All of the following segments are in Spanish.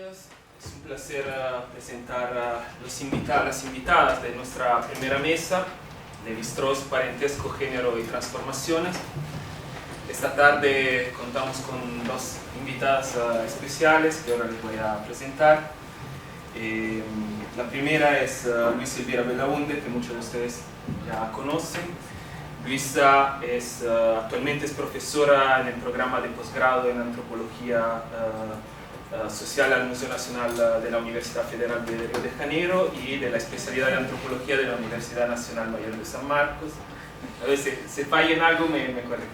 días. Es un placer presentar a las invitadas de nuestra primera mesa, Lévi-Strauss, Parentesco, Género y Transformaciones. Esta tarde contamos con dos invitadas especiales que ahora les voy a presentar. La primera es Luisa Elvira Belaunde, que muchos de ustedes ya conocen. Luisa actualmente es profesora en el programa de posgrado en Antropología Social al Museo Nacional de la Universidad Federal de Río de Janeiro y de la especialidad de Antropología de la Universidad Nacional Mayor de San Marcos. A veces se falla en algo, me corrijo.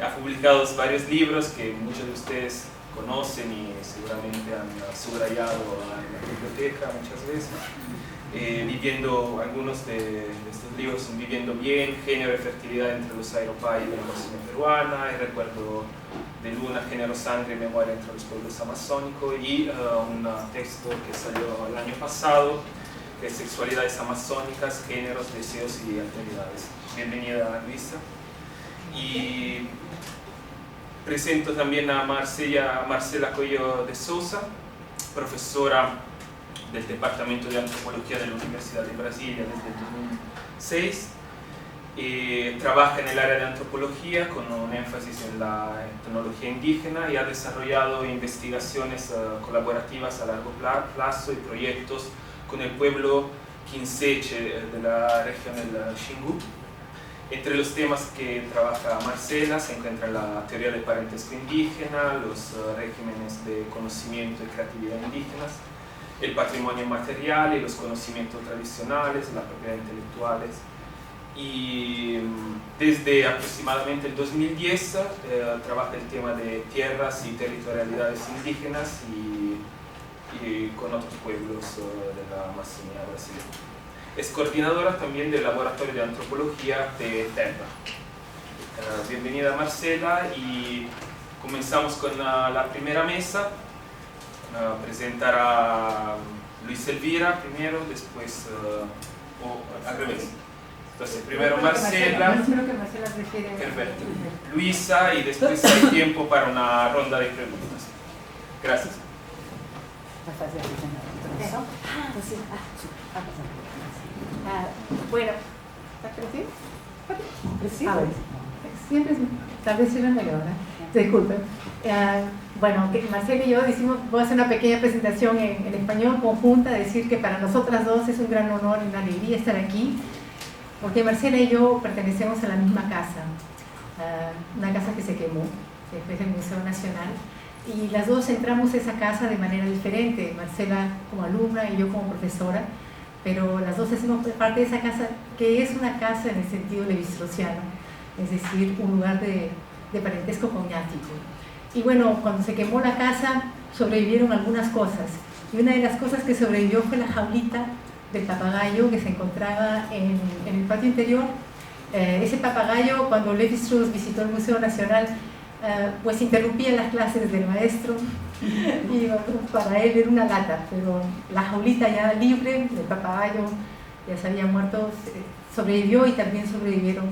Ha publicado varios libros que muchos de ustedes conocen y seguramente han subrayado en la biblioteca muchas veces. Algunos de estos libros son Viviendo Bien, Género y Fertilidad entre los Airopay y la Amazonía peruana, El Recuerdo de Luna, Género, Sangre y Memoria entre los pueblos amazónicos, y un texto que salió el año pasado, que es Sexualidades amazónicas, Géneros, Deseos y Alteridades. Bienvenida, Luisa. Y presento también a Marcela Coelho de Souza, profesora del Departamento de Antropología de la Universidad de Brasilia desde el 2006. Trabaja en el área de antropología con un énfasis en la etnología indígena y ha desarrollado investigaciones colaborativas a largo plazo y proyectos con el pueblo Quinceche de la región del Xingu. Entre los temas que trabaja Marcela se encuentran la teoría del parentesco indígena, los regímenes de conocimiento y creatividad indígenas, el patrimonio material y los conocimientos tradicionales, la propiedad intelectuales. Y desde aproximadamente el 2010 trabaja el tema de tierras y territorialidades indígenas y con otros pueblos de la Amazonía brasileña. Es coordinadora también del Laboratorio de Antropología de Terra. Bienvenida, Marcela, y comenzamos con la primera mesa. Presentar a Luisa Elvira primero, después, o al revés. Entonces, primero Marcela. Perfecto. Luisa, y después hay tiempo para una ronda de preguntas. Gracias. Bueno, siempre tal vez sirve mejor, disculpen. Bueno, Marcela y yo voy a hacer una pequeña presentación en español conjunta, decir que para nosotras dos es un gran honor y una alegría estar aquí, porque Marcela y yo pertenecemos a la misma casa, una casa que se quemó después del Museo Nacional, y las dos entramos a esa casa de manera diferente, Marcela como alumna y yo como profesora, pero las dos hacemos parte de esa casa, que es una casa en el sentido levi-straussiano, es decir, un lugar de parentesco cognático. Y bueno, cuando se quemó la casa, sobrevivieron algunas cosas, y una de las cosas que sobrevivió fue la jaulita del papagayo que se encontraba en el patio interior. Ese papagayo, cuando Lévi-Strauss visitó el Museo Nacional, pues interrumpía las clases del maestro y para él era una lata, pero la jaulita ya libre del papagayo ya se había muerto, sobrevivió, y también sobrevivieron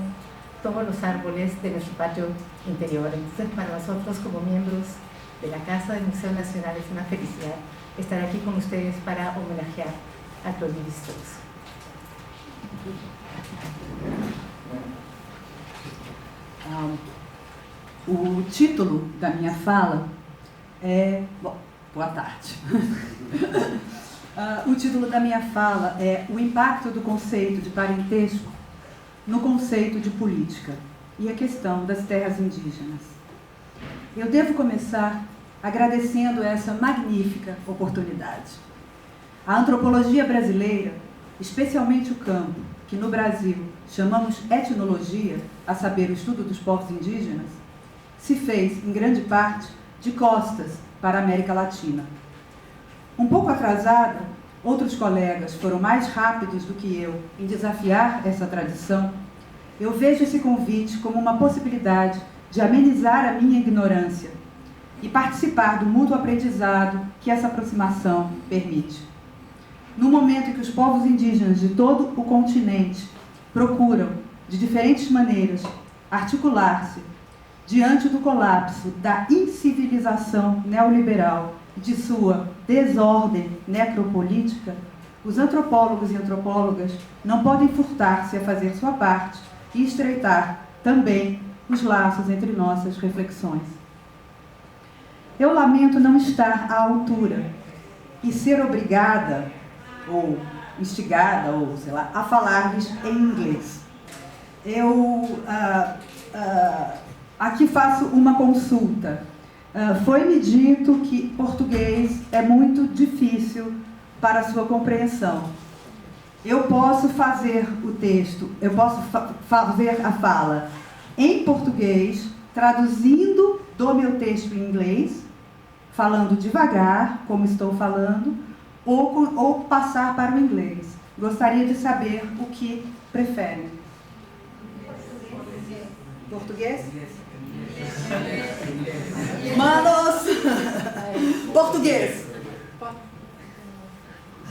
todos los árboles de nuestro patio interior. Entonces, para nosotros como miembros de la Casa del Museo Nacional es una felicidad estar aquí con ustedes para homenajear a Claude Lévi-Strauss. O título da minha fala é... Bom, boa tarde. O título da minha fala é O impacto do conceito de parentesco no conceito de política e a questão das terras indígenas. Eu devo começar agradecendo essa magnífica oportunidade. A antropologia brasileira, especialmente o campo, que no Brasil chamamos etnologia, a saber, o estudo dos povos indígenas, se fez, em grande parte, de costas para a América Latina. Um pouco atrasada, outros colegas foram mais rápidos do que eu em desafiar essa tradição. Eu vejo esse convite como uma possibilidade de amenizar a minha ignorância e participar do mútuo aprendizado que essa aproximação permite. No momento em que os povos indígenas de todo o continente procuram, de diferentes maneiras, articular-se diante do colapso da incivilização neoliberal de sua desordem necropolítica, os antropólogos e antropólogas não podem furtar-se a fazer sua parte e estreitar também os laços entre nossas reflexões. Eu lamento não estar à altura e ser obrigada, ou instigada, ou sei lá, a falar-lhes em inglês. Eu aqui faço uma consulta. Foi-me dito que português é muito difícil para a sua compreensão. Eu posso fazer o texto, eu posso fazer a fala em português, traduzindo do meu texto em inglês, falando devagar, como estou falando, ou passar para o inglês. Gostaria de saber o que preferem. Português? Manos! Português!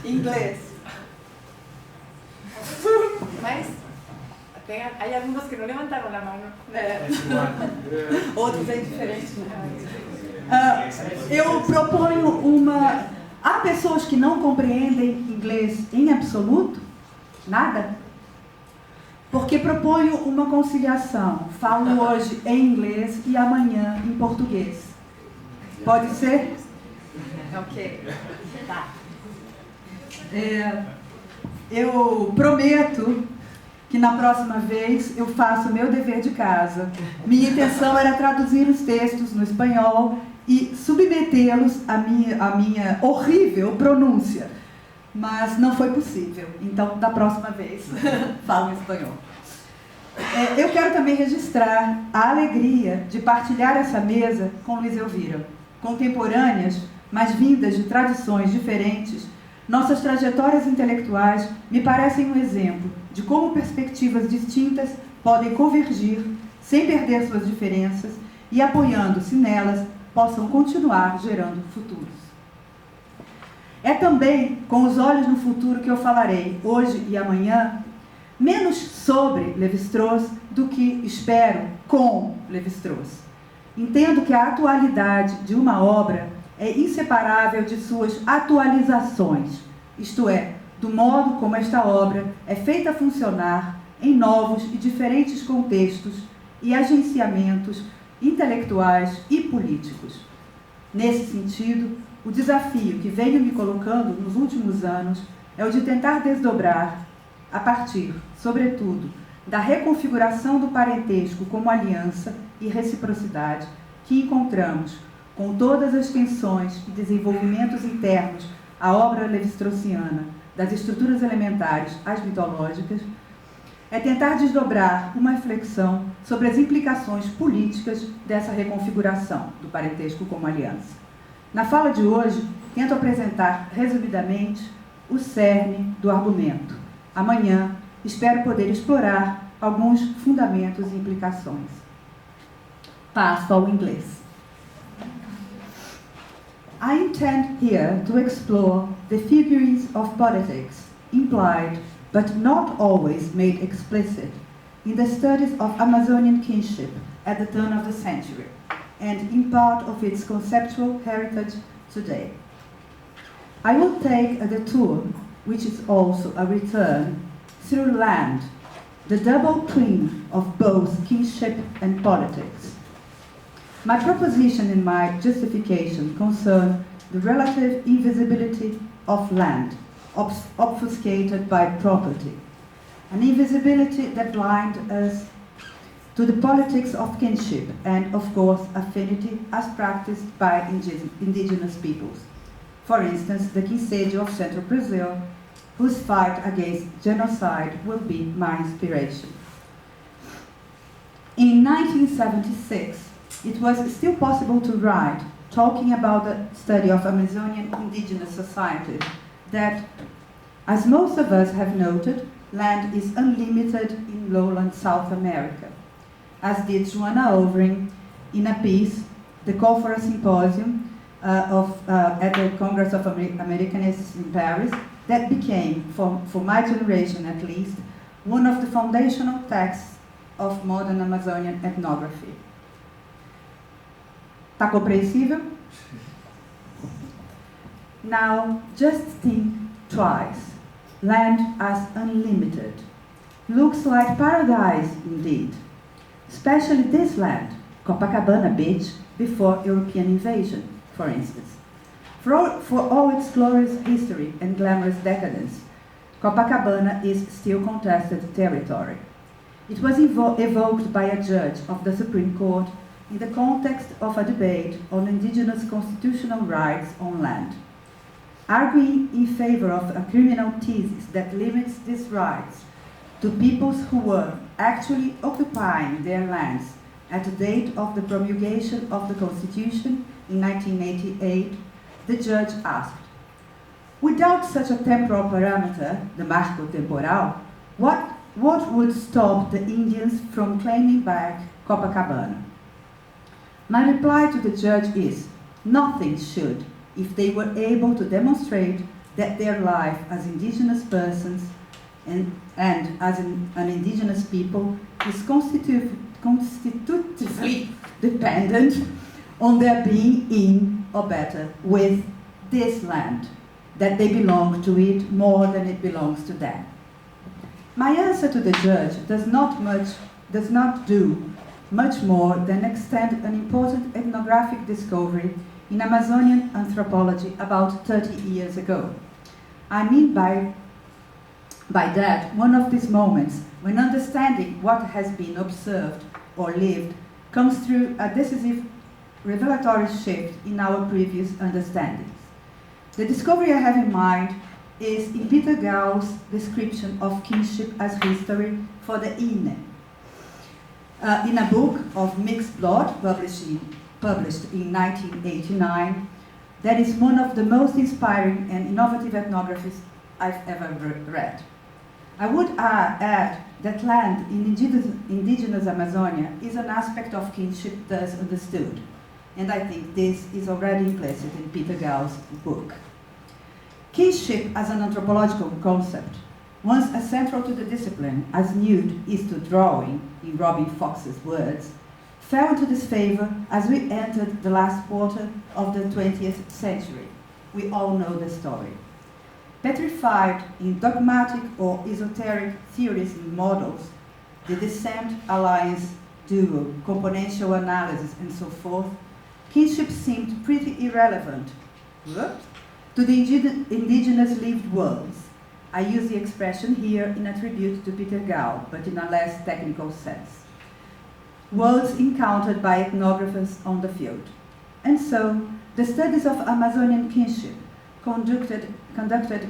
Inglês! Mas hay algunos que no levantaron la mano. Outros é diferente. Eu proponho uma... Há pessoas que não compreendem inglês em absoluto? Nada? Porque proponho uma conciliação. Falo hoje em inglês e amanhã em português. Pode ser? Ok. Tá. Eu prometo que na próxima vez eu faço o meu dever de casa. Minha intenção era traduzir os textos no espanhol e submetê-los à minha horrível pronúncia. Mas não foi possível. Então, da próxima vez, falo em espanhol. Eu quero também registrar a alegria de partilhar essa mesa com Luiz Elvira. Contemporâneas, mas vindas de tradições diferentes, nossas trajetórias intelectuais me parecem um exemplo de como perspectivas distintas podem convergir sem perder suas diferenças e apoiando-se nelas possam continuar gerando futuros. É também com os olhos no futuro que eu falarei, hoje e amanhã, menos sobre Lévi-Strauss do que, espero, com Lévi-Strauss. Entendo que a atualidade de uma obra é inseparável de suas atualizações, isto é, do modo como esta obra é feita funcionar em novos e diferentes contextos e agenciamentos intelectuais e políticos. Nesse sentido, o desafio que venho me colocando nos últimos anos é o de tentar desdobrar, a partir, sobretudo, da reconfiguração do parentesco como aliança e reciprocidade que encontramos com todas as tensões e desenvolvimentos internos à obra levi-straussiana, das estruturas elementares às mitológicas, é tentar desdobrar uma reflexão sobre as implicações políticas dessa reconfiguração do parentesco como aliança. Na fala de hoje, tento apresentar, resumidamente, o cerne do argumento. Amanhã, espero poder explorar alguns fundamentos e implicações. Passo ao inglês. I intend here to explore the figurines of politics implied but not always made explicit in the studies of Amazonian kinship at the turn of the century and in part of its conceptual heritage today. I will take a detour, which is also a return, through land, the double twin of both kinship and politics. My proposition and my justification concern the relative invisibility of land, obfuscated by property, an invisibility that blinds us to the politics of kinship and, of course, affinity as practiced by indigenous peoples. For instance, the Quincejo of Central Brazil, whose fight against genocide will be my inspiration. In 1976, it was still possible to write, talking about the study of Amazonian indigenous societies, that, as most of us have noted, land is unlimited in lowland South America. As did Joanna Overing in a piece, The Call for a Symposium at the Congress of Americanists in Paris, that became, for my generation at least, one of the foundational texts of modern Amazonian ethnography. Tá compreensível? Now, just think twice. Land as unlimited. Looks like paradise indeed. Especially this land, Copacabana Beach, before European invasion, for instance. For all its glorious history and glamorous decadence, Copacabana is still contested territory. It was evoked by a judge of the Supreme Court in the context of a debate on indigenous constitutional rights on land. Arguing in favor of a criminal thesis that limits these rights to peoples who were actually occupying their lands at the date of the promulgation of the Constitution in 1988, the judge asked, without such a temporal parameter, the marco temporal, what would stop the Indians from claiming back Copacabana? My reply to the judge is, nothing should, if they were able to demonstrate that their life as indigenous persons and as an indigenous people is constitutively dependent on their being in, or better, with this land, that they belong to it more than it belongs to them. My answer to the judge does not do much more than extend an important ethnographic discovery in Amazonian anthropology about 30 years ago. I mean by that one of these moments when understanding what has been observed or lived comes through a decisive revelatory shift in our previous understandings. The discovery I have in mind is in Peter Gau's description of kinship as history for the Ine. In a book of Mixed Blood, published in 1989, that is one of the most inspiring and innovative ethnographies I've ever read. I would add that land in indigenous Amazonia is an aspect of kinship thus understood, and I think this is already implicit in Peter Gau's book. Kinship as an anthropological concept, once as central to the discipline as nude is to drawing, in Robin Fox's words, fell into disfavor as we entered the last quarter of the 20th century. We all know the story. Petrified in dogmatic or esoteric theories and models, the descent, alliance, duo, componential analysis, and so forth, kinship seemed pretty irrelevant to the indigenous lived worlds. I use the expression here in a tribute to Peter Gau, but in a less technical sense. Worlds encountered by ethnographers on the field. And so, the studies of Amazonian kinship, conducted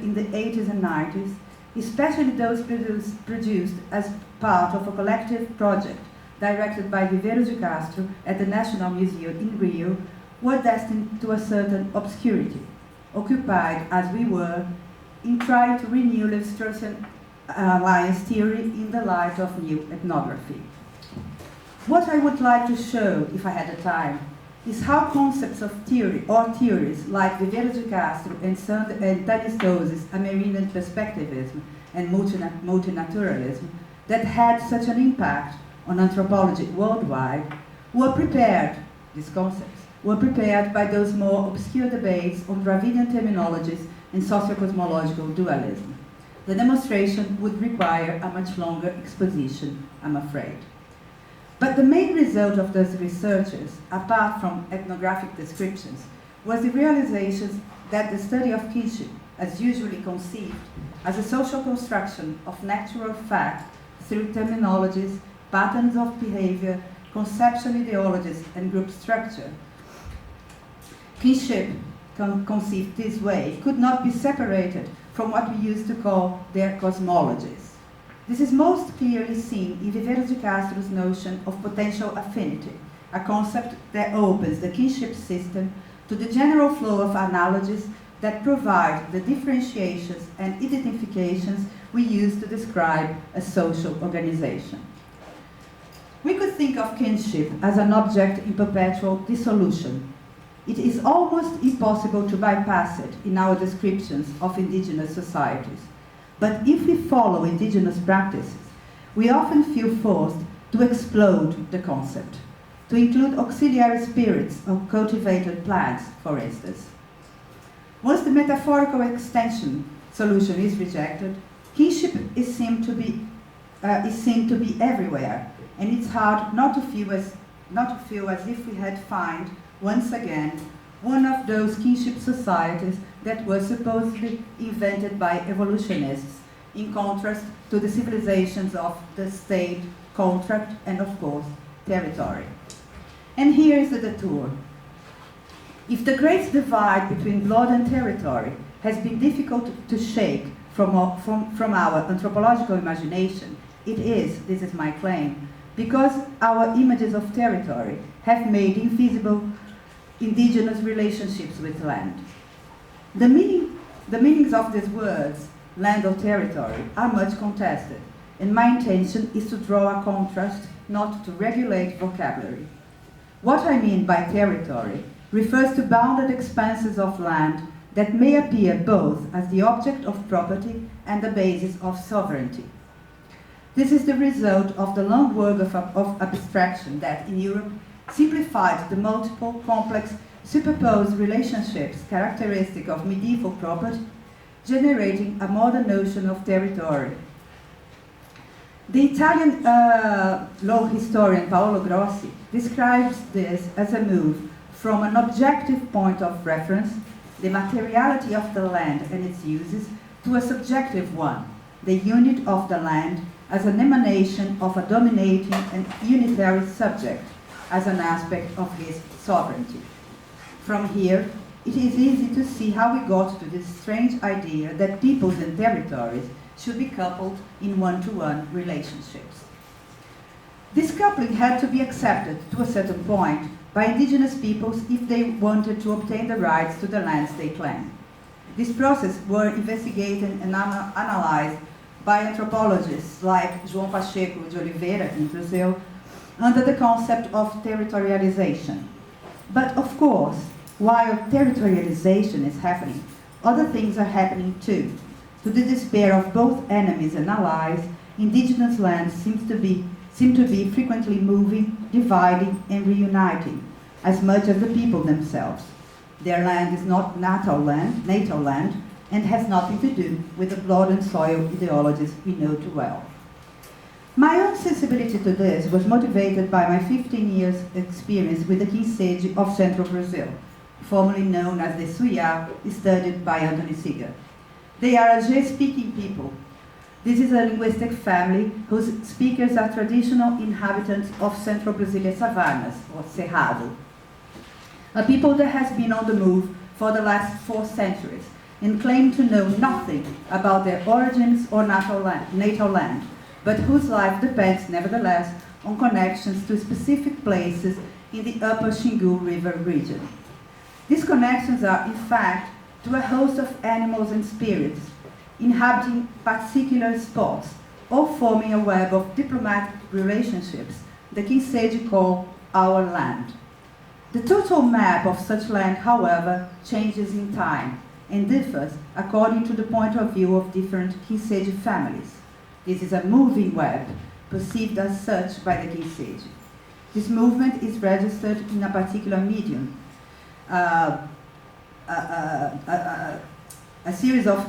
in the 80s and 90s, especially those produced as part of a collective project directed by Viveiros de Castro at the National Museum in Rio, were destined to a certain obscurity, occupied as we were in trying to renew Levi-Straussian alliance theory in the light of new ethnography. What I would like to show, if I had the time, is how concepts of theory or theories like Viveiros de Castro and Tanis Doz's Amerindian perspectivism and multinaturalism that had such an impact on anthropology worldwide were prepared, these concepts, were prepared by those more obscure debates on Dravidian terminologies and socio-cosmological dualism. The demonstration would require a much longer exposition, I'm afraid. But the main result of those researchers, apart from ethnographic descriptions, was the realization that the study of kinship, as usually conceived as a social construction of natural fact through terminologies, patterns of behavior, conceptual ideologies, and group structure, kinship, conceived this way, could not be separated from what we used to call their cosmologies. This is most clearly seen in Viveiros de Castro's notion of potential affinity, a concept that opens the kinship system to the general flow of analogies that provide the differentiations and identifications we use to describe a social organization. We could think of kinship as an object in perpetual dissolution. It is almost impossible to bypass it in our descriptions of indigenous societies. But if we follow indigenous practices, we often feel forced to explode the concept, to include auxiliary spirits or cultivated plants, for instance. Once the metaphorical extension solution is rejected, kinship is seen to be everywhere, and it's hard not to feel as if we had found once again one of those kinship societies that were supposedly invented by evolutionists, in contrast to the civilizations of the state, contract, and of course, territory. And here is the detour. If the great divide between blood and territory has been difficult to shake from our anthropological imagination, it is, this is my claim, because our images of territory have made invisible indigenous relationships with land. The meanings of these words, land or territory, are much contested, and my intention is to draw a contrast, not to regulate vocabulary. What I mean by territory refers to bounded expanses of land that may appear both as the object of property and the basis of sovereignty. This is the result of the long work of abstraction that, in Europe, simplified the multiple, complex, superposed relationships characteristic of medieval property, generating a modern notion of territory. The Italian law historian Paolo Grossi describes this as a move from an objective point of reference, the materiality of the land and its uses, to a subjective one, the unit of the land as an emanation of a dominating and unitary subject, as an aspect of his sovereignty. From here, it is easy to see how we got to this strange idea that peoples and territories should be coupled in one-to-one relationships. This coupling had to be accepted to a certain point by indigenous peoples if they wanted to obtain the rights to the lands they claim. This process were investigated and analyzed by anthropologists like João Pacheco de Oliveira in Brazil under the concept of territorialization. But of course, while territorialization is happening, other things are happening too. To the despair of both enemies and allies, indigenous lands seem to be frequently moving, dividing, and reuniting, as much as the people themselves. Their land is not natal land, and has nothing to do with the blood and soil ideologies we know too well. My own sensibility to this was motivated by my 15 years experience with the Quinceaños of Central Brazil, formerly known as the Suiá, studied by Anthony Seeger. They are a G-speaking people. This is a linguistic family whose speakers are traditional inhabitants of Central Brazilian savannas, or Cerrado. A people that has been on the move for the last 4 centuries and claim to know nothing about their origins or natal land, but whose life depends, nevertheless, on connections to specific places in the upper Xingu River region. These connections are, in fact, to a host of animals and spirits, inhabiting particular spots, or forming a web of diplomatic relationships the Quinceaños call our land. The total map of such land, however, changes in time and differs according to the point of view of different Quinceaños families. This is a moving web, perceived as such by the Quinceaños. This movement is registered in a particular medium, a series of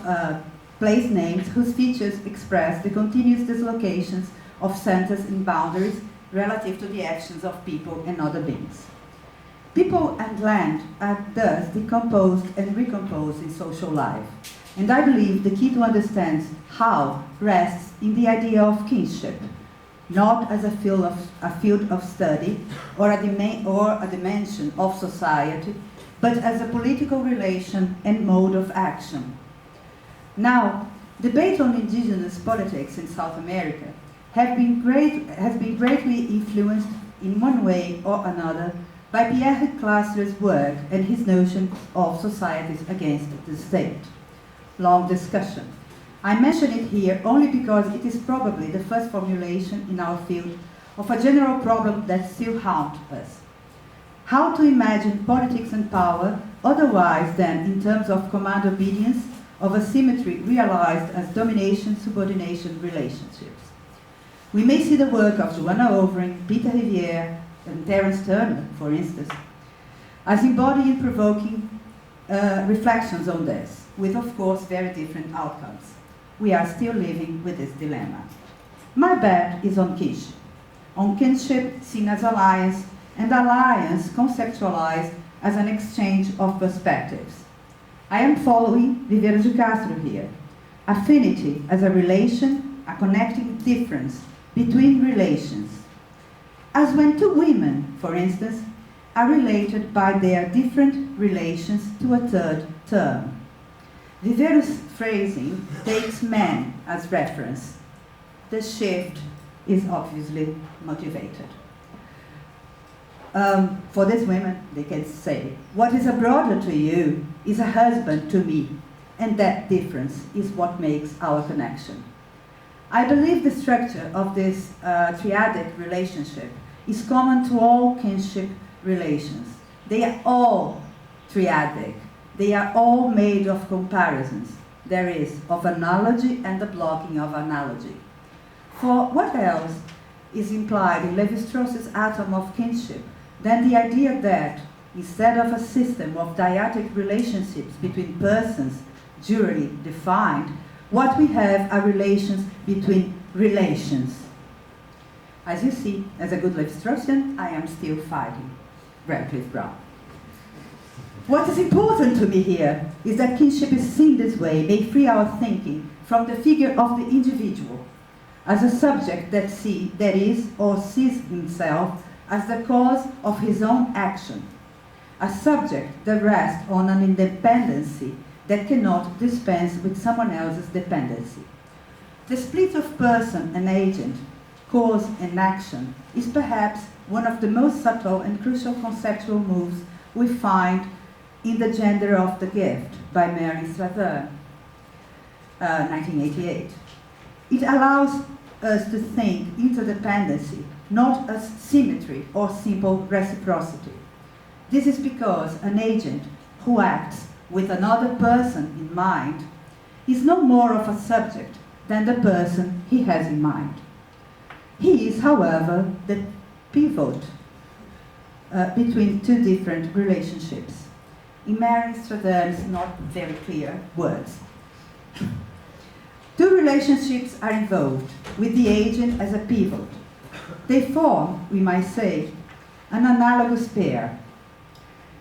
place names whose features express the continuous dislocations of centers and boundaries relative to the actions of people and other beings. People and land are thus decomposed and recomposed in social life, and I believe the key to understand how rests in the idea of kinship, not as a field of study or a dimension of society, but as a political relation and mode of action. Now, debate on indigenous politics in South America has been greatly influenced in one way or another by Pierre Clastres' work and his notion of societies against the state. Long discussion. I mention it here only because it is probably the first formulation in our field of a general problem that still haunts us. How to imagine politics and power otherwise than in terms of command obedience, of asymmetry realized as domination-subordination relationships. We may see the work of Joanna Overing, Peter Rivière, and Terence Turner, for instance, as embodying provoking reflections on this, with of course very different outcomes. We are still living with this dilemma. My bet is on kinship seen as alliance, and alliance conceptualized as an exchange of perspectives. I am following Viveiros de Castro here. Affinity as a relation, a connecting difference between relations. As when two women, for instance, are related by their different relations to a third term. Viveiros' phrasing takes men as reference. The shift is obviously motivated. For these women, they can say, what is a brother to you is a husband to me, and that difference is what makes our connection. I believe the structure of this triadic relationship is common to all kinship relations. They are all triadic. They are all made of comparisons. There is of analogy and the blocking of analogy. For what else is implied in Lévi-Strauss's atom of kinship than the idea that, instead of a system of dyadic relationships between persons duly defined, what we have are relations between relations. As you see, as a good Lévi-Straussian, I am still fighting Radcliffe Brown. What is important to me here is that kinship is seen this way may free our thinking from the figure of the individual as a subject that is or sees himself as the cause of his own action, a subject that rests on an independency that cannot dispense with someone else's dependency. The split of person and agent, cause and action, is perhaps one of the most subtle and crucial conceptual moves we find in The Gender of the Gift by Mary Strathern, 1988. It allows us to think interdependency not as symmetry or simple reciprocity. This is because an agent who acts with another person in mind is no more of a subject than the person he has in mind. He is, however, the pivot between two different relationships. In Mary Strathern's not very clear words. Two relationships are involved, with the agent as a pivot. They form, we might say, an analogous pair.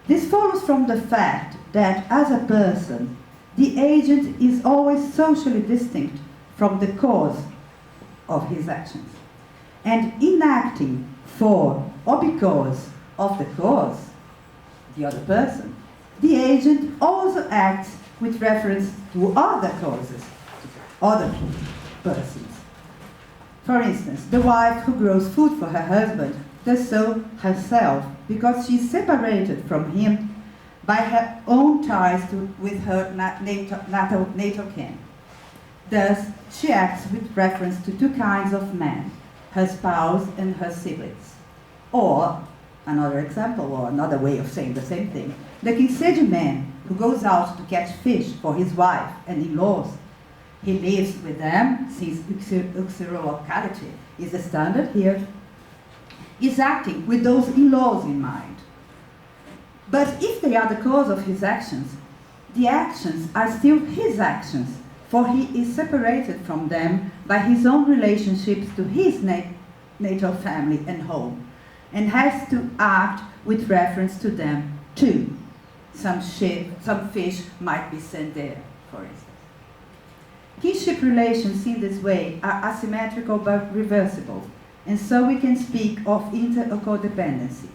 This follows from the fact that, as a person, the agent is always socially distinct from the cause of his actions. And in acting for or because of the cause, the other person, the agent also acts with reference to other causes, other persons. For instance, the wife who grows food for her husband does so herself because she is separated from him by her own ties with her natal kin. Thus, she acts with reference to two kinds of men, her spouse and her siblings. Or, another example, or another way of saying the same thing, the Kinsedi man who goes out to catch fish for his wife and in-laws. He lives with them, since uxorolocality is the standard here, is acting with those in-laws in mind. But if they are the cause of his actions, the actions are still his actions, for he is separated from them by his own relationships to his natal family and home, and has to act with reference to them too. Some fish might be sent there, for instance. Kinship relations seen this way are asymmetrical but reversible, and so we can speak of inter- or codependency.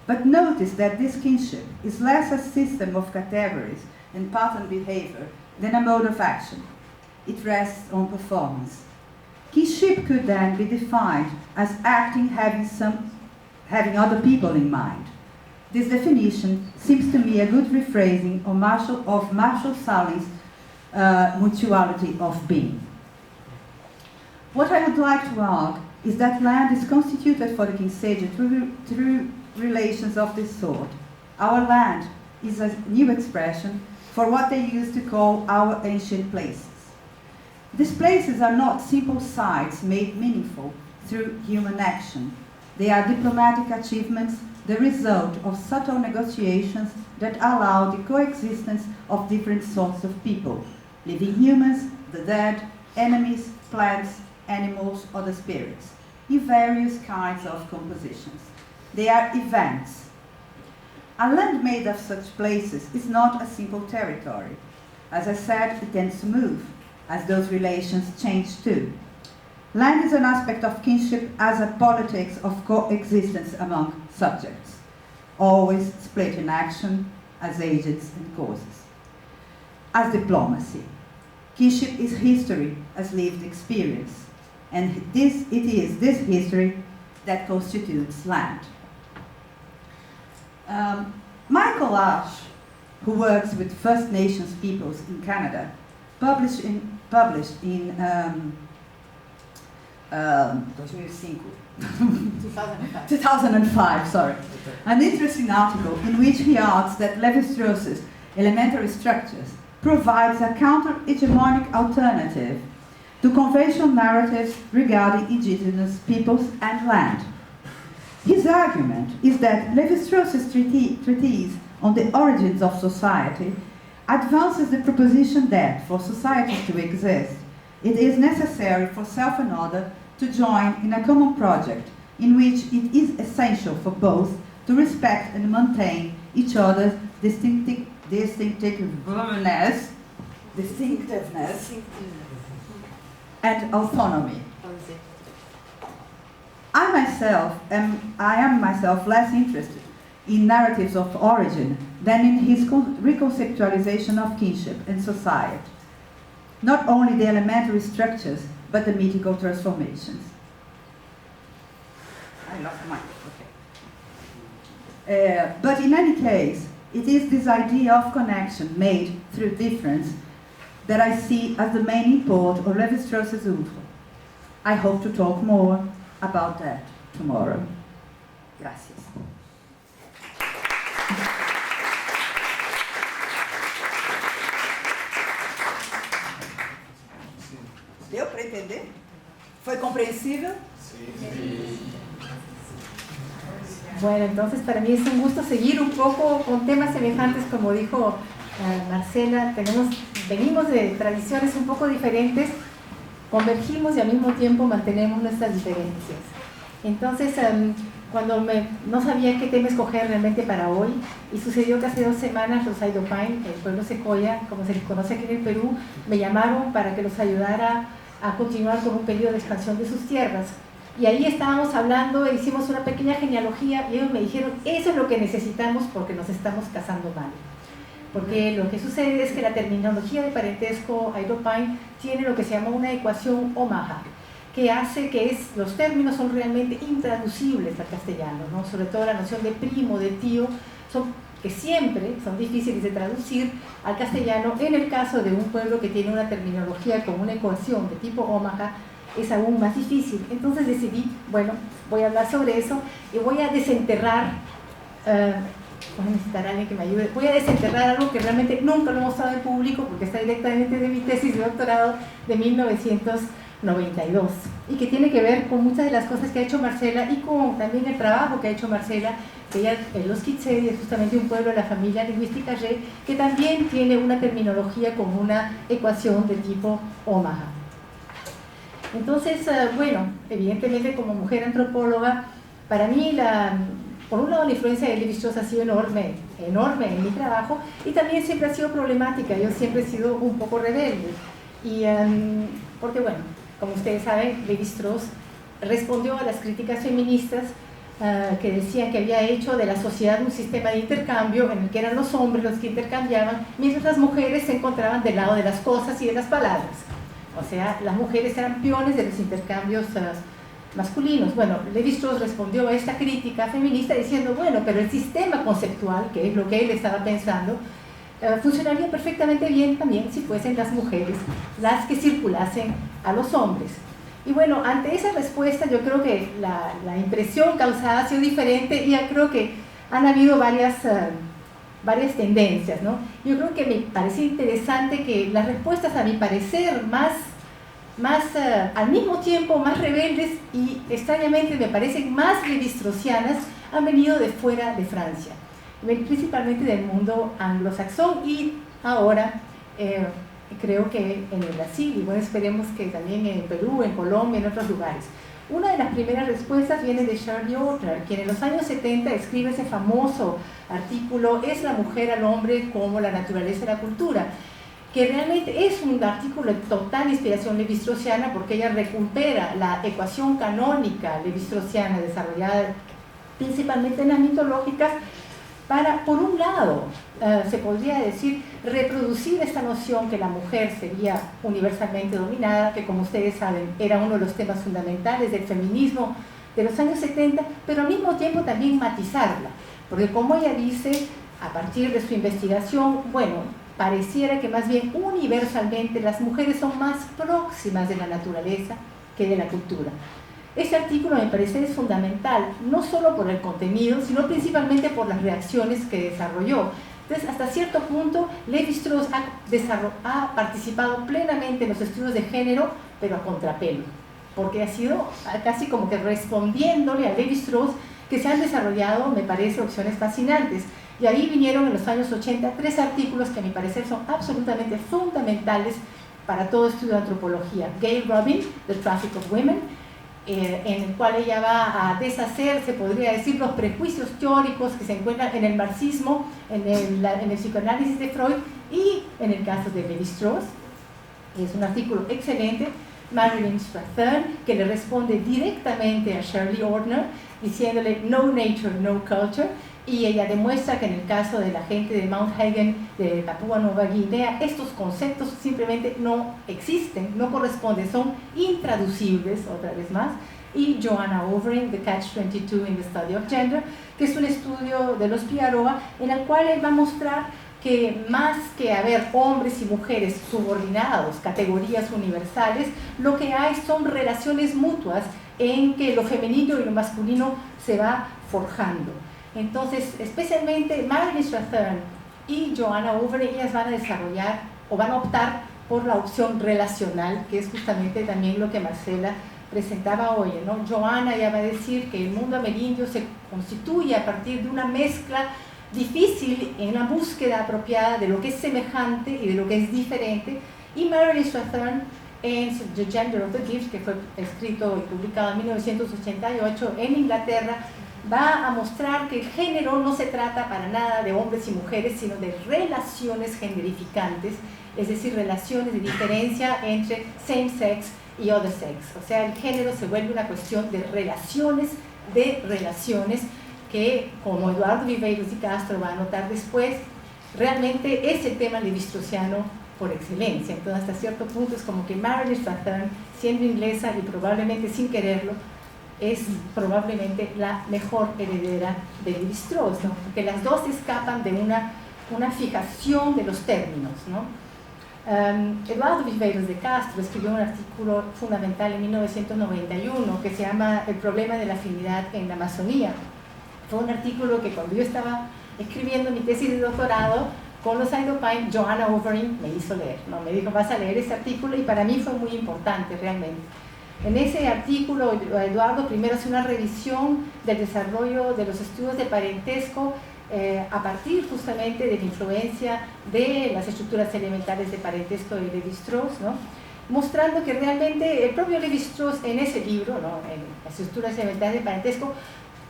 But notice that this kinship is less a system of categories and pattern behavior than a mode of action. It rests on performance. Kinship could then be defined as acting having other people in mind. This definition seems to me a good rephrasing of Marshall Saling's mutuality of being. What I would like to argue is that land is constituted for the Kinsedi through relations of this sort. Our land is a new expression for what they used to call our ancient places. These places are not simple sites made meaningful through human action. They are diplomatic achievements the result of subtle negotiations that allow the coexistence of different sorts of people, living humans, the dead, enemies, plants, animals, or the spirits, in various kinds of compositions. They are events. A land made of such places is not a simple territory. As I said, it tends to move, as those relations change too. Land is an aspect of kinship as a politics of coexistence among subjects, always split in action as agents and causes. As diplomacy, kinship is history as lived experience, and it is this history that constitutes land. Michael Ash, who works with First Nations peoples in Canada, published in 2005, sorry, an interesting article in which he argues that Lévi-Strauss's elementary structures provides a counter-hegemonic alternative to conventional narratives regarding indigenous peoples and land. His argument is that Lévi-Strauss's treatise on the origins of society advances the proposition that, for societies to exist, it is necessary for self and other to join in a common project in which it is essential for both to respect and maintain each other's distinctiveness and autonomy. I am myself less interested in narratives of origin than in his reconceptualization of kinship and society. Not only the elementary structures, but the mythical transformations. I lost mine, okay. But in any case, it is this idea of connection made through difference that I see as the main import of Lévi-Strauss's oeuvre. I hope to talk more about that tomorrow. Gracias. Deu para entender? ¿Fue comprensible? Sí. Bueno, entonces para mí es un gusto seguir un poco con temas semejantes, como dijo Marcela. Venimos de tradiciones un poco diferentes, convergimos y al mismo tiempo mantenemos nuestras diferencias. Entonces, cuando no sabía qué tema escoger realmente para hoy, y sucedió que hace 2 semanas los Aidopine, el pueblo secoya, como se les conoce aquí en el Perú, me llamaron para que los ayudara a continuar con un periodo de expansión de sus tierras. Y ahí estábamos hablando, e hicimos una pequeña genealogía, y ellos me dijeron, eso es lo que necesitamos porque nos estamos casando mal. Porque lo que sucede es que la terminología de parentesco Aidopine tiene lo que se llama una ecuación Omaha, que hace que los términos son realmente intraducibles al castellano, ¿no? Sobre todo la noción de primo, de tío, que siempre son difíciles de traducir al castellano. En el caso de un pueblo que tiene una terminología con una ecuación de tipo Omaha, es aún más difícil. Entonces decidí, bueno, voy a hablar sobre eso y voy a desenterrar, voy a necesitar a alguien que me ayude, voy a desenterrar algo que realmente nunca lo he mostrado en público porque está directamente de mi tesis de doctorado de 1992 y que tiene que ver con muchas de las cosas que ha hecho Marcela y con también el trabajo que ha hecho Marcela, que ella, los Kitsedi es justamente un pueblo de la familia lingüística Ye, que también tiene una terminología con una ecuación de tipo Omaha. Entonces, bueno, evidentemente como mujer antropóloga, para mí, por un lado, la influencia de Lévi-Strauss ha sido enorme en mi trabajo, y también siempre ha sido problemática. Yo siempre he sido un poco rebelde, y porque, bueno, como ustedes saben, Lévi-Strauss respondió a las críticas feministas que decían que había hecho de la sociedad un sistema de intercambio en el que eran los hombres los que intercambiaban, mientras las mujeres se encontraban del lado de las cosas y de las palabras. O sea, las mujeres eran peones de los intercambios masculinos. Bueno, Lévi-Strauss respondió a esta crítica feminista diciendo, bueno, pero el sistema conceptual, que es lo que él estaba pensando, funcionaría perfectamente bien también si fuesen las mujeres las que circulasen a los hombres. Y bueno, ante esa respuesta yo creo que la impresión causada ha sido diferente, y ya creo que han habido varias tendencias, ¿no? Yo creo que me parece interesante que las respuestas, a mi parecer, al mismo tiempo más rebeldes y extrañamente me parecen más lévi-straussianas, han venido de fuera de Francia, principalmente del mundo anglosajón y ahora creo que en el Brasil, y bueno, esperemos que también en Perú, en Colombia, en otros lugares. Una de las primeras respuestas viene de Shirley Ortner, quien en los años 70 escribe ese famoso artículo ¿Es la mujer al hombre como la naturaleza de la cultura?, que realmente es un artículo de total inspiración levi-straussiana, porque ella recupera la ecuación canónica levi-straussiana desarrollada principalmente en las mitológicas para, por un lado, se podría decir, reproducir esta noción que la mujer sería universalmente dominada, que como ustedes saben era uno de los temas fundamentales del feminismo de los años 70, pero al mismo tiempo también matizarla, porque como ella dice, a partir de su investigación, bueno, pareciera que más bien universalmente las mujeres son más próximas de la naturaleza que de la cultura. Este artículo me parece es fundamental, no solo por el contenido, sino principalmente por las reacciones que desarrolló. Entonces, hasta cierto punto, Levi-Strauss ha participado plenamente en los estudios de género, pero a contrapelo, porque ha sido casi como que respondiéndole a Levi-Strauss que se han desarrollado, me parece, opciones fascinantes. Y ahí vinieron en los años 80 3 artículos que a mi parecer son absolutamente fundamentales para todo estudio de antropología. Gayle Rubin, The Traffic of Women, en el cual ella va a deshacer, se podría decir, los prejuicios teóricos que se encuentran en el marxismo, en el psicoanálisis de Freud y en el caso de Levi-Strauss. Es un artículo excelente. Marilyn Strathern, que le responde directamente a Shirley Ortner, diciéndole no nature, no culture, y ella demuestra que en el caso de la gente de Mount Hagen, de Papúa Nueva Guinea, estos conceptos simplemente no existen, no corresponden, son intraducibles, otra vez más. Y Joanna Overing, The Catch-22 in the Study of Gender, que es un estudio de los Piaroa, en el cual él va a mostrar que más que haber hombres y mujeres subordinados, categorías universales, lo que hay son relaciones mutuas en que lo femenino y lo masculino se va forjando. Entonces, especialmente Marilyn Strathern y Joanna Overing, ellas van a desarrollar o van a optar por la opción relacional, que es justamente también lo que Marcela presentaba hoy, ¿no? Joanna ya va a decir que el mundo amerindio se constituye a partir de una mezcla difícil en la búsqueda apropiada de lo que es semejante y de lo que es diferente, y Marilyn Strathern en The Gender of the Gift, que fue escrito y publicado en 1988 en Inglaterra, va a mostrar que el género no se trata para nada de hombres y mujeres, sino de relaciones generificantes, es decir, relaciones de diferencia entre same sex y other sex. O sea, el género se vuelve una cuestión de relaciones, que, como Eduardo Viveiros y Castro va a notar después, realmente es el tema levi-straussiano por excelencia. Entonces, hasta cierto punto es como que Marilyn Strathern, siendo inglesa y probablemente sin quererlo, es probablemente la mejor heredera de Levi-Strauss, ¿no? Porque las dos escapan de una fijación de los términos, ¿no? Eduardo Viveiros de Castro escribió un artículo fundamental en 1991 que se llama El problema de la afinidad en la Amazonía. Fue un artículo que cuando yo estaba escribiendo mi tesis de doctorado con los Indopine, Joanna Overing me hizo leer, ¿no? Me dijo, vas a leer ese artículo, y para mí fue muy importante realmente. En ese artículo, Eduardo primero hace una revisión del desarrollo de los estudios de parentesco a partir justamente de la influencia de las estructuras elementales de parentesco de Levi-Strauss, ¿no? Mostrando que realmente el propio Levi-Strauss en ese libro, ¿no? En las estructuras elementales de parentesco,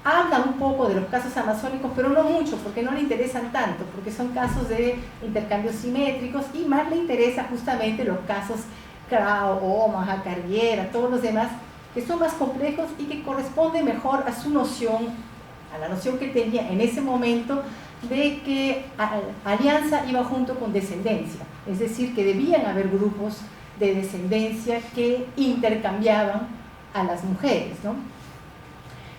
habla un poco de los casos amazónicos, pero no mucho, porque no le interesan tanto, porque son casos de intercambios simétricos, y más le interesa justamente los casos Krau, Omaha, Carriera, todos los demás, que son más complejos y que corresponden mejor a su noción, a la noción que tenía en ese momento de que alianza iba junto con descendencia, es decir, que debían haber grupos de descendencia que intercambiaban a las mujeres, ¿no?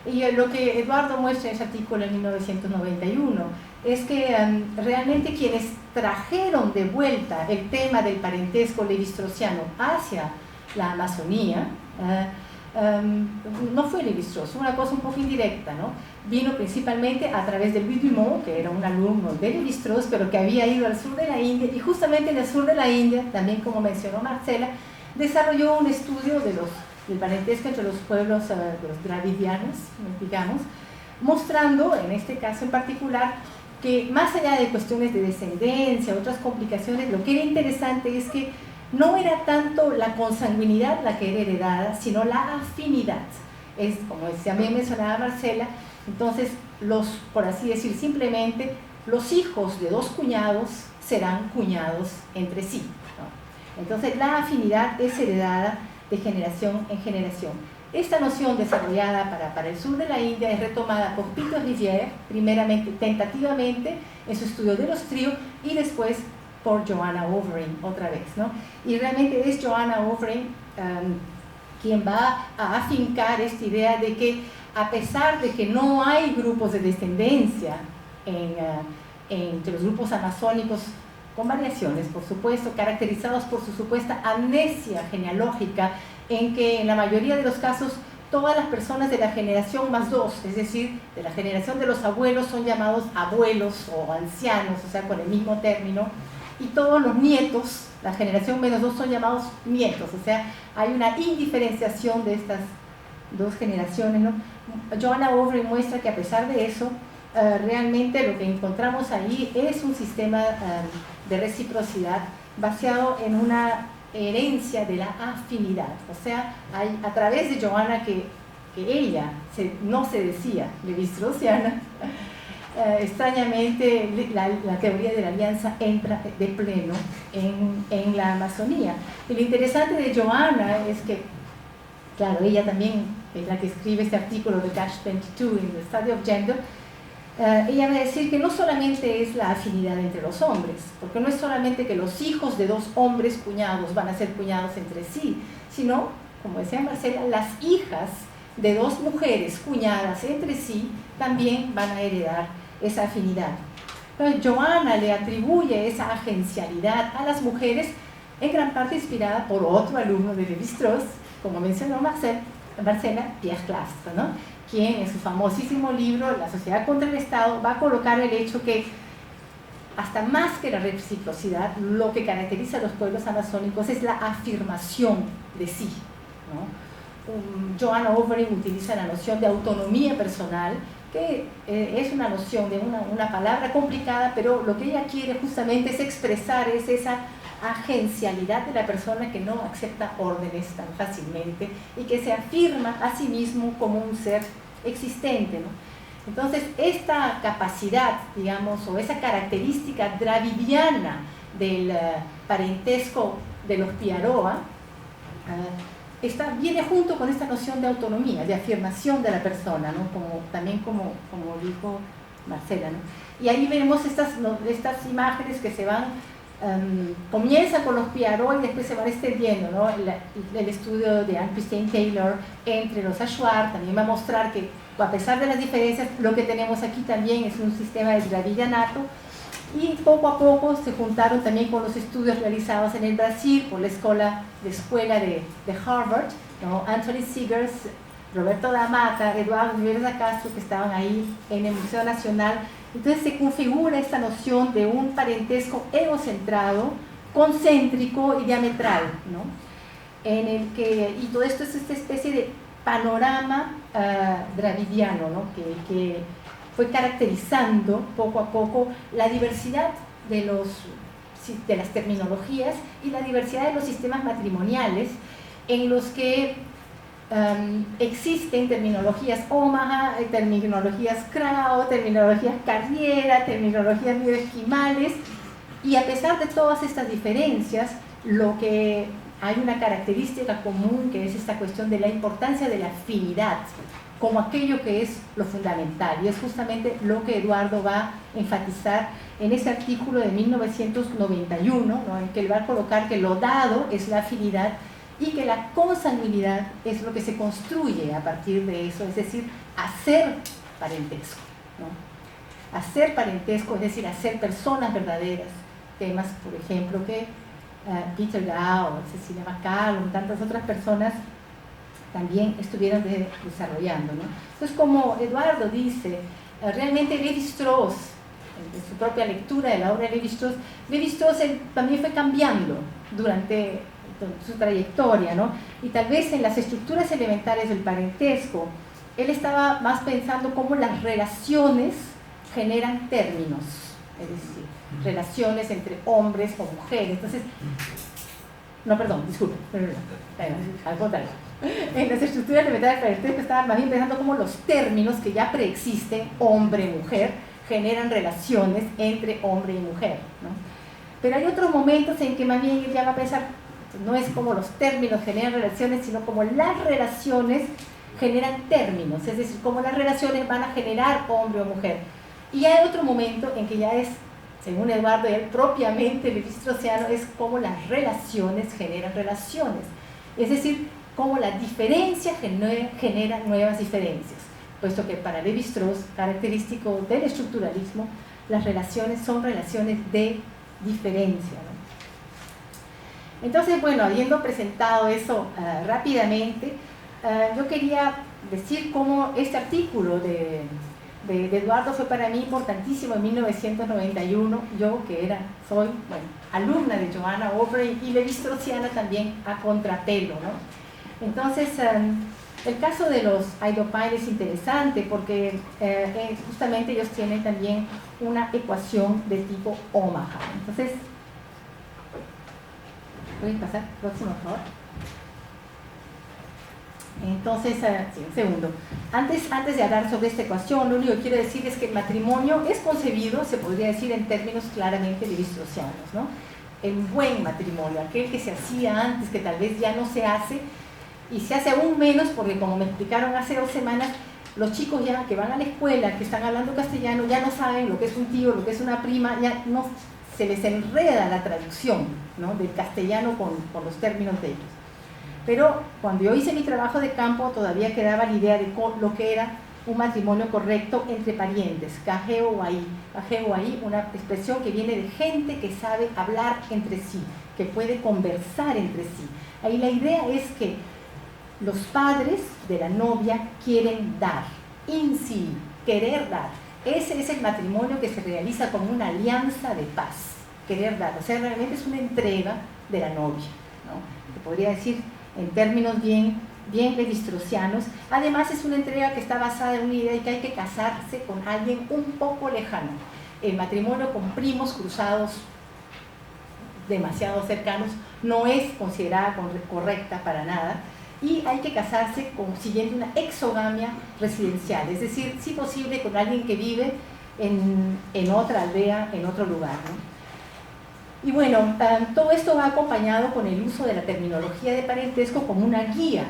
Y lo que Eduardo muestra en ese artículo en 1991 es que realmente quienes trajeron de vuelta el tema del parentesco levi-straussiano hacia la Amazonía no fue Levi-Strauss, una cosa un poco indirecta, ¿no? Vino principalmente a través de Louis Dumont, que era un alumno de Levi-Strauss, pero que había ido al sur de la India, y justamente en el sur de la India, también como mencionó Marcela, desarrolló un estudio del parentesco entre los pueblos, de los dravidianos, digamos, mostrando, en este caso en particular, que más allá de cuestiones de descendencia, otras complicaciones, lo que era interesante es que no era tanto la consanguinidad la que era heredada, sino la afinidad. Es, como también mencionaba Marcela, entonces, por así decir, simplemente los hijos de dos cuñados serán cuñados entre sí, ¿no? Entonces, la afinidad es heredada de generación en generación. Esta noción desarrollada para el sur de la India es retomada por Peter Rivière, primeramente tentativamente en su estudio de los tríos y después por Joanna Overing otra vez, ¿no? Y realmente es Joanna Overing quien va a afincar esta idea de que a pesar de que no hay grupos de descendencia entre los grupos amazónicos, con variaciones, por supuesto, caracterizados por su supuesta amnesia genealógica, en que en la mayoría de los casos todas las personas de la generación más dos, es decir, de la generación de los abuelos, son llamados abuelos o ancianos, o sea, con el mismo término, y todos los nietos, la generación menos dos, son llamados nietos, o sea, hay una indiferenciación de estas dos generaciones, ¿no? Joanna Overing muestra que a pesar de eso, realmente lo que encontramos ahí es un sistema de reciprocidad basado en una herencia de la afinidad, o sea, hay, a través de Joanna, que ella no se decía levi-straussiana, extrañamente la teoría de la alianza entra de pleno en la Amazonía. Y lo interesante de Joanna es que, claro, ella también es la que escribe este artículo de Catch 22 en The Study of Gender. Ella va a decir que no solamente es la afinidad entre los hombres, porque no es solamente que los hijos de dos hombres cuñados van a ser cuñados entre sí, sino, como decía Marcela, las hijas de dos mujeres cuñadas entre sí también van a heredar esa afinidad. Entonces, Joanna le atribuye esa agencialidad a las mujeres, en gran parte inspirada por otro alumno de Lévi-Strauss, como mencionó Marcela, Pierre Clastres, ¿no? Quien en su famosísimo libro La sociedad contra el Estado va a colocar el hecho que hasta más que la reciprocidad, lo que caracteriza a los pueblos amazónicos es la afirmación de sí, ¿no? Joanna Overing utiliza la noción de autonomía personal, que es una noción de una palabra complicada, pero lo que ella quiere justamente es expresar esa agencialidad de la persona que no acepta órdenes tan fácilmente y que se afirma a sí mismo como un ser existente, ¿no? Entonces, esta capacidad, digamos, o esa característica dravidiana del parentesco de los Piaroa viene junto con esta noción de autonomía, de afirmación de la persona, ¿no? También como dijo Marcela, ¿no? Y ahí vemos estas imágenes que se van comienza con los Piaroa y después se van extendiendo, ¿no? El estudio de Anne-Christine Taylor entre los Ashwar también va a mostrar que, a pesar de las diferencias, lo que tenemos aquí también es un sistema de dravillanato, y poco a poco se juntaron también con los estudios realizados en el Brasil por la escuela de Harvard, ¿no? Anthony Seegers, Roberto da Mata, Eduardo Rivera da Castro, que estaban ahí en el Museo Nacional. Entonces se configura esta noción de un parentesco egocentrado, concéntrico y diametral, ¿no? Y todo esto es esta especie de panorama dravidiano, ¿no? que fue caracterizando poco a poco la diversidad de las terminologías y la diversidad de los sistemas matrimoniales, en los que existen terminologías Omaha, terminologías Crow, terminologías Carriera, terminologías bioesquimales, y a pesar de todas estas diferencias, hay una característica común, que es esta cuestión de la importancia de la afinidad como aquello que es lo fundamental, y es justamente lo que Eduardo va a enfatizar en ese artículo de 1991, ¿no? En que él va a colocar que lo dado es la afinidad y que la consanguinidad es lo que se construye a partir de eso, es decir, hacer parentesco, ¿no? Hacer parentesco, es decir, hacer personas verdaderas, temas, por ejemplo, que Peter Gao, Cecilia McCallum, tantas otras personas también estuvieron desarrollando, ¿no? Entonces, como Eduardo dice, realmente Lévi-Strauss, en su propia lectura de la obra de Lévi-Strauss, también fue cambiando durante su trayectoria, ¿no? Y tal vez en las estructuras elementales del parentesco, él estaba más pensando cómo las relaciones generan términos, es decir, relaciones entre hombres o mujeres. Entonces, no, perdón, disculpe, al contrario. En las estructuras elementales del parentesco estaba más bien pensando cómo los términos que ya preexisten, hombre-mujer, generan relaciones entre hombre y mujer, ¿no? Pero hay otros momentos en que más bien él ya va a pensar, no es como los términos generan relaciones, sino como las relaciones generan términos, es decir, cómo las relaciones van a generar hombre o mujer. Y hay otro momento en que ya es, según Eduardo, él propiamente levi-straussiano, es cómo las relaciones generan relaciones, es decir, cómo la diferencia genera nuevas diferencias, puesto que para Levi-Strauss, característico del estructuralismo, las relaciones son relaciones de diferencia, ¿no? Entonces, bueno, habiendo presentado eso rápidamente, yo quería decir cómo este artículo de Eduardo fue para mí importantísimo en 1991, yo que soy alumna de Johanna Overy y levi-straussiana también a contrapelo, ¿no? Entonces, el caso de los Idopine es interesante porque justamente ellos tienen también una ecuación de tipo Omaha. Entonces, ¿pueden pasar? Próximo, por favor. Entonces, sí, un segundo. Antes de hablar sobre esta ecuación, lo único que quiero decir es que el matrimonio es concebido, se podría decir en términos claramente levi-straussianos, ¿no? El buen matrimonio, aquel que se hacía antes, que tal vez ya no se hace, y se hace aún menos porque, como me explicaron hace 2 semanas, los chicos ya que van a la escuela, que están hablando castellano, ya no saben lo que es un tío, lo que es una prima, ya no se les enreda la traducción, ¿no?, del castellano con los términos de ellos. Pero cuando yo hice mi trabajo de campo todavía quedaba la idea de lo que era un matrimonio correcto entre parientes, Cajeo-Ahí, una expresión que viene de gente que sabe hablar entre sí, que puede conversar entre sí. Ahí la idea es que los padres de la novia quieren dar, querer dar. Ese es el matrimonio que se realiza como una alianza de paz, querer dar. O sea, realmente es una entrega de la novia, ¿no? Se podría decir en términos bien levi-straussianos. Además, es una entrega que está basada en una idea de que hay que casarse con alguien un poco lejano. El matrimonio con primos cruzados demasiado cercanos no es considerada correcta para nada. Y hay que casarse siguiendo una exogamia residencial, es decir, si posible con alguien que vive en otra aldea, en otro lugar, ¿no? Y bueno, todo esto va acompañado con el uso de la terminología de parentesco como una guía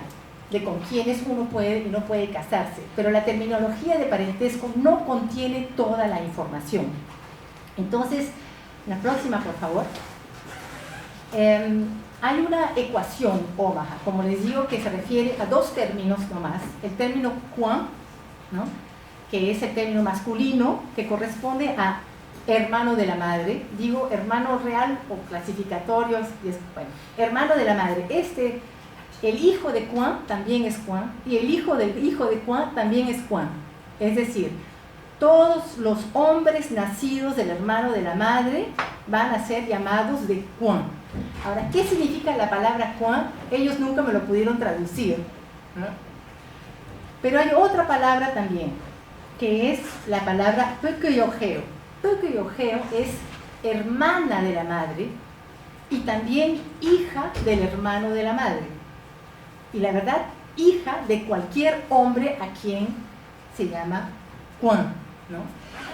de con quienes uno puede y no puede casarse, pero la terminología de parentesco no contiene toda la información. Entonces, la próxima, por favor. Hay una ecuación Omaha, como les digo, que se refiere a 2 términos nomás. El término Juan, ¿no?, que es el término masculino, que corresponde a hermano de la madre. Digo hermano real o clasificatorio, bueno, hermano de la madre. El hijo de Juan también es Juan, y el hijo de Juan también es Juan. Es decir, todos los hombres nacidos del hermano de la madre van a ser llamados de Juan. Ahora, ¿qué significa la palabra Juan? Ellos nunca me lo pudieron traducir, ¿no? Pero hay otra palabra también, que es la palabra Pököyogeo. Pököyogeo es hermana de la madre y también hija del hermano de la madre. Y la verdad, hija de cualquier hombre a quien se llama Juan, ¿no?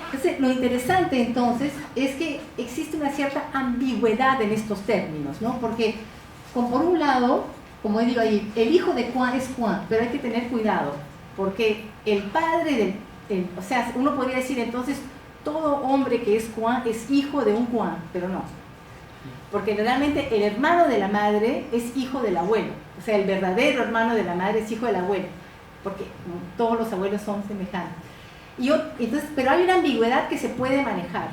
Entonces, lo interesante entonces es que existe una cierta ambigüedad en estos términos, ¿no? Porque, por un lado, como digo ahí, el hijo de Juan es Juan, pero hay que tener cuidado, porque el padre o sea, uno podría decir entonces, todo hombre que es Juan es hijo de un Juan, pero no. Porque realmente el hermano de la madre es hijo del abuelo, o sea, el verdadero hermano de la madre es hijo del abuelo, porque todos los abuelos son semejantes. Entonces, pero hay una ambigüedad que se puede manejar.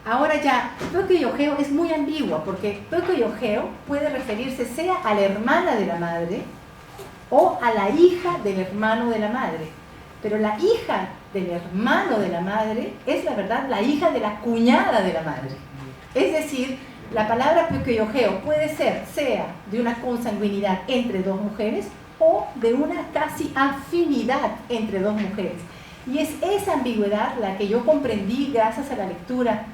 Ahora ya, Pököyogeo es muy ambigua, porque Pököyogeo puede referirse sea a la hermana de la madre o a la hija del hermano de la madre. Pero la hija del hermano de la madre es, la verdad, la hija de la cuñada de la madre. Es decir, la palabra Pököyogeo puede ser, sea de una consanguinidad entre 2 mujeres, o de una casi afinidad entre dos mujeres. Y es esa ambigüedad la que yo comprendí gracias a la lectura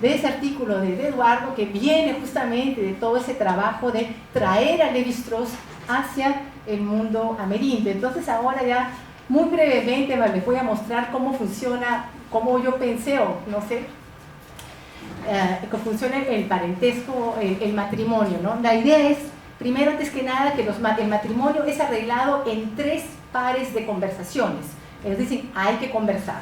de ese artículo de Eduardo, que viene justamente de todo ese trabajo de traer a Lévi-Strauss hacia el mundo ameríndio. Entonces ahora ya muy brevemente les voy a mostrar cómo funciona, cómo yo pensé, o no sé, cómo funciona el parentesco, el matrimonio, ¿no? La idea es, primero, antes que nada, que el matrimonio es arreglado en 3 pares de conversaciones. Es decir, hay que conversar.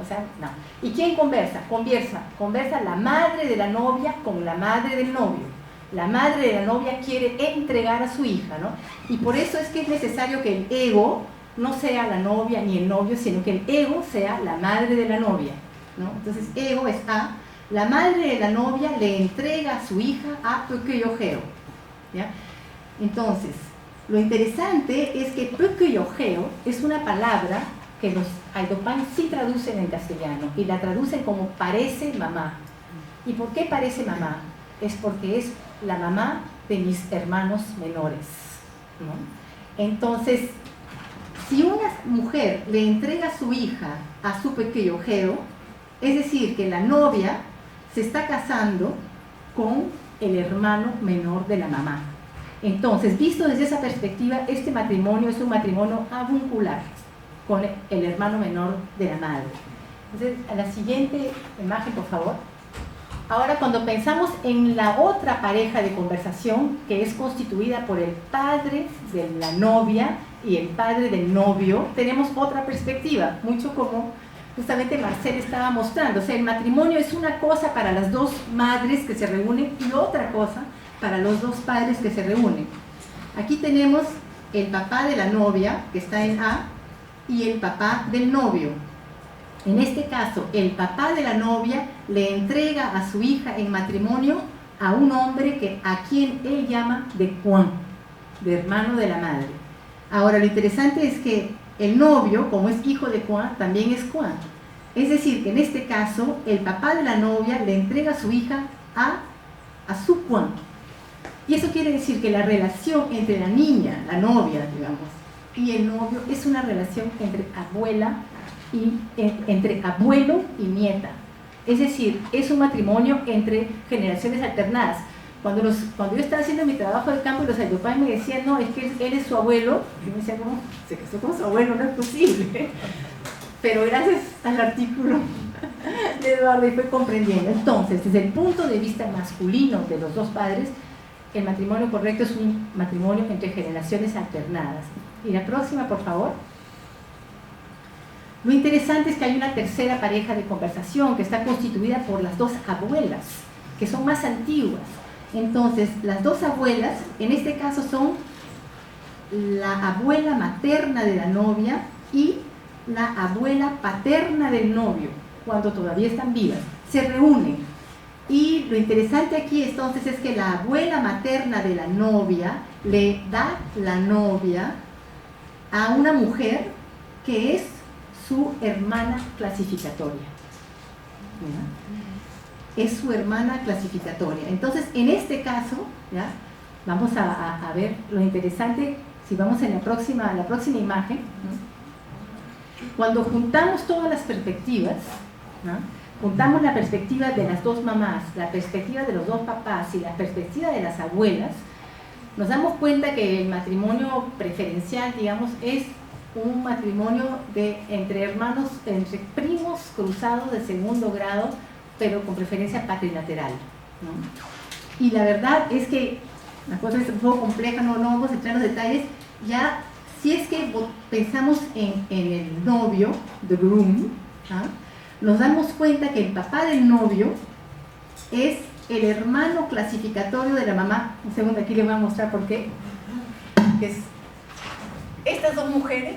O sea, no. ¿Y quién conversa? Conversa la madre de la novia con la madre del novio. La madre de la novia quiere entregar a su hija, ¿no? Y por eso es que es necesario que el ego no sea la novia ni el novio, sino que el ego sea la madre de la novia, ¿no? Entonces, ego es A. La madre de la novia le entrega a su hija a Pököyogeo, ¿ya? Entonces, lo interesante es que Pököyogeo es una palabra que los Aidopan sí traducen en castellano, y la traducen como parece mamá. ¿Y por qué parece mamá? Es porque es la mamá de mis hermanos menores, ¿no? Entonces, si una mujer le entrega a su hija a su Pököyogeo, es decir, que la novia se está casando con el hermano menor de la mamá. Entonces, visto desde esa perspectiva, este matrimonio es un matrimonio avuncular con el hermano menor de la madre. Entonces, a la siguiente imagen, por favor. Ahora, cuando pensamos en la otra pareja de conversación, que es constituida por el padre de la novia y el padre del novio, tenemos otra perspectiva, mucho como justamente Marcel estaba mostrando. O sea, el matrimonio es una cosa para las 2 madres que se reúnen y otra cosa para los 2 padres que se reúnen. Aquí tenemos el papá de la novia, que está en A, y el papá del novio. En este caso, el papá de la novia le entrega a su hija en matrimonio a un hombre a quien él llama de Juan, de hermano de la madre. Ahora, lo interesante es que el novio, como es hijo de Juan, también es Juan. Es decir, que en este caso, el papá de la novia le entrega a su hija a su Juan. Y eso quiere decir que la relación entre la niña, la novia, digamos, y el novio es una relación entre abuelo y nieta. Es decir, es un matrimonio entre generaciones alternadas. Cuando yo estaba haciendo mi trabajo de campo, los Aidopan me decían, no, es que él es su abuelo. Yo me decía, no, se casó con su abuelo, no es posible. Pero gracias al artículo de Eduardo y fue comprendiendo. Entonces, desde el punto de vista masculino de los 2 padres, el matrimonio correcto es un matrimonio entre generaciones alternadas. Y la próxima, por favor. Lo interesante es que hay una tercera pareja de conversación que está constituida por las 2 abuelas, que son más antiguas. Entonces, las 2 abuelas, en este caso son la abuela materna de la novia y la abuela paterna del novio, cuando todavía están vivas. Se reúnen. Y lo interesante aquí entonces es que la abuela materna de la novia le da la novia a una mujer que es su hermana clasificatoria. ¿Ya? Es su hermana clasificatoria. Entonces, en este caso, ¿ya? Vamos a ver lo interesante, si vamos en la próxima imagen, ¿no? Cuando juntamos todas las perspectivas, ¿no? Juntamos la perspectiva de las 2 mamás, la perspectiva de los 2 papás y la perspectiva de las abuelas, nos damos cuenta que el matrimonio preferencial, digamos, es un matrimonio entre hermanos, entre primos cruzados de 2º grado, pero con preferencia patrilateral, ¿no? Y la verdad es que la cosa es un poco compleja, no vamos a entrar en los detalles. Ya, si es que pensamos en el novio, the groom, ¿ah? Nos damos cuenta que el papá del novio es el hermano clasificatorio de la mamá. Un segundo, aquí les voy a mostrar por qué. Estas dos mujeres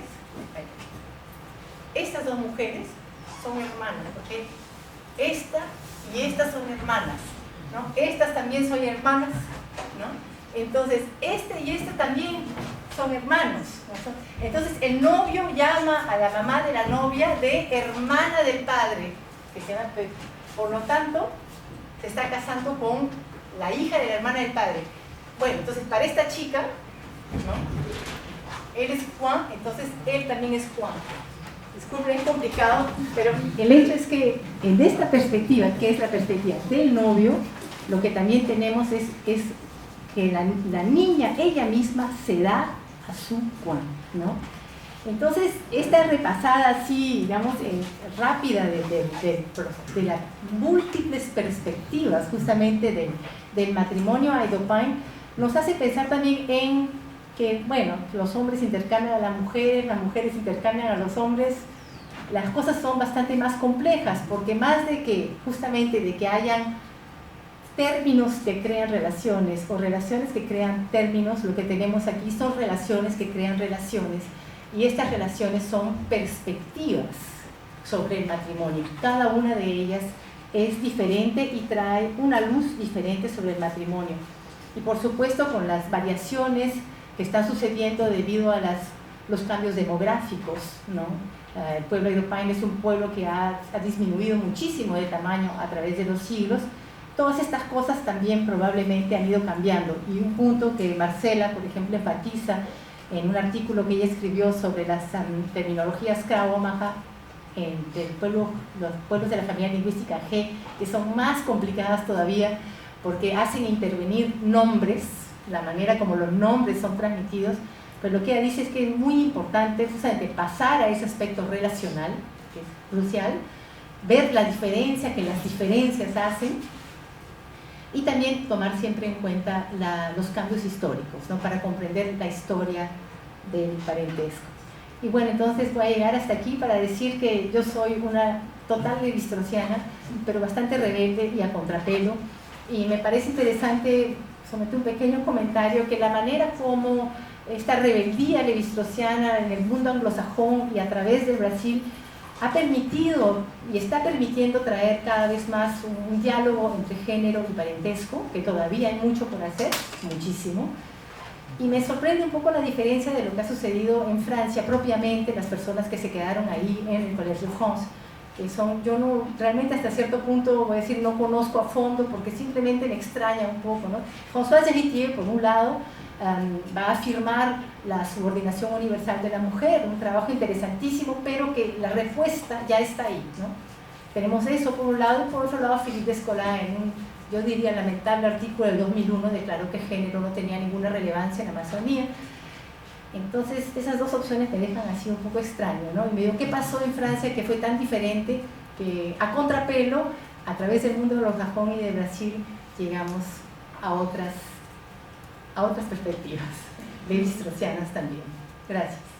son hermanas, porque esta y estas son hermanas, ¿no? Estas también son hermanas, ¿no? Entonces, este y esta también son hermanos, ¿no? Entonces, el novio llama a la mamá de la novia de hermana del padre, que se llama Pepe. Por lo tanto, se está casando con la hija de la hermana del padre. Bueno, entonces, para esta chica, ¿no? Él es Juan, entonces él también es Juan. Disculpen, es complicado, pero el hecho es que en esta perspectiva, que es la perspectiva del novio, lo que también tenemos es que la niña, ella misma, se da a su Juan, ¿no? Entonces, esta repasada así, digamos, rápida de las múltiples perspectivas justamente del matrimonio Aydopain, nos hace pensar también en que, bueno, los hombres intercambian a las mujeres intercambian a los hombres. Las cosas son bastante más complejas, porque más de que, justamente, de que hayan términos que crean relaciones o relaciones que crean términos, lo que tenemos aquí son relaciones que crean relaciones, y estas relaciones son perspectivas sobre el matrimonio. Cada una de ellas es diferente y trae una luz diferente sobre el matrimonio. Y por supuesto con las variaciones que están sucediendo debido a los cambios demográficos, ¿no? El pueblo Aydopain es un pueblo que ha disminuido muchísimo de tamaño a través de los siglos. Todas estas cosas también probablemente han ido cambiando, y un punto que Marcela, por ejemplo, enfatiza en un artículo que ella escribió sobre las terminologías Krav-Maga los pueblos de la familia lingüística G, que son más complicadas todavía porque hacen intervenir nombres, la manera como los nombres son transmitidos. Pero lo que ella dice es que es muy importante justamente pasar a ese aspecto relacional, que es crucial, ver la diferencia que las diferencias hacen, y también tomar siempre en cuenta los cambios históricos, ¿no? Para comprender la historia del parentesco. Y bueno, entonces voy a llegar hasta aquí para decir que yo soy una total levistrosiana, pero bastante rebelde y a contrapelo, y me parece interesante someter un pequeño comentario que la manera como esta rebeldía levistrosiana en el mundo anglosajón y a través del Brasil ha permitido y está permitiendo traer cada vez más un diálogo entre género y parentesco, que todavía hay mucho por hacer, muchísimo. Y me sorprende un poco la diferencia de lo que ha sucedido en Francia propiamente, las personas que se quedaron ahí en el Collège de France, que son, yo no, realmente hasta cierto punto, voy a decir, no conozco a fondo porque simplemente me extraña un poco, ¿no? Françoise Héritier, por un lado, va a afirmar la subordinación universal de la mujer, un trabajo interesantísimo, pero que la respuesta ya está ahí, ¿no? Tenemos eso por un lado, y por otro lado Philippe Descola, en un, yo diría, lamentable artículo del 2001, declaró que género no tenía ninguna relevancia en la Amazonía. Entonces esas dos opciones me dejan así un poco extraño, ¿no? Y me digo, ¿qué pasó en Francia que fue tan diferente que a contrapelo, a través del mundo de los Gajón y de Brasil, llegamos a otras perspectivas levistrosianas también? Gracias.